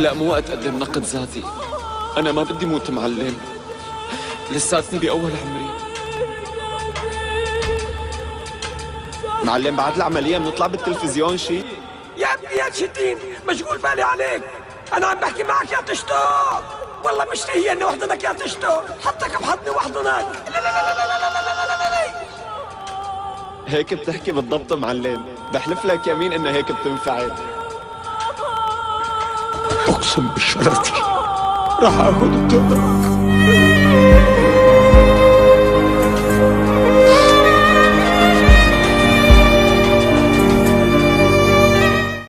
هلأ مو وقت أقدم نقد ذاتي. أنا ما بدي موت معلم، لساتني بأول عمري. معلم بعد العملية بنطلع بالتلفزيون شي؟ يا ابني يا شتين مشغول بالي عليك. أنا عم بحكي معك يا تشتوق. والله مش هي إني وحضنك يا تشتوق، حطك بحضني وحضنك. هيك بتحكي بالضبط معلم، بحلف لك يمين إنه هيك بتنفعل. أقسم بشرتي راح آخذ الدرك.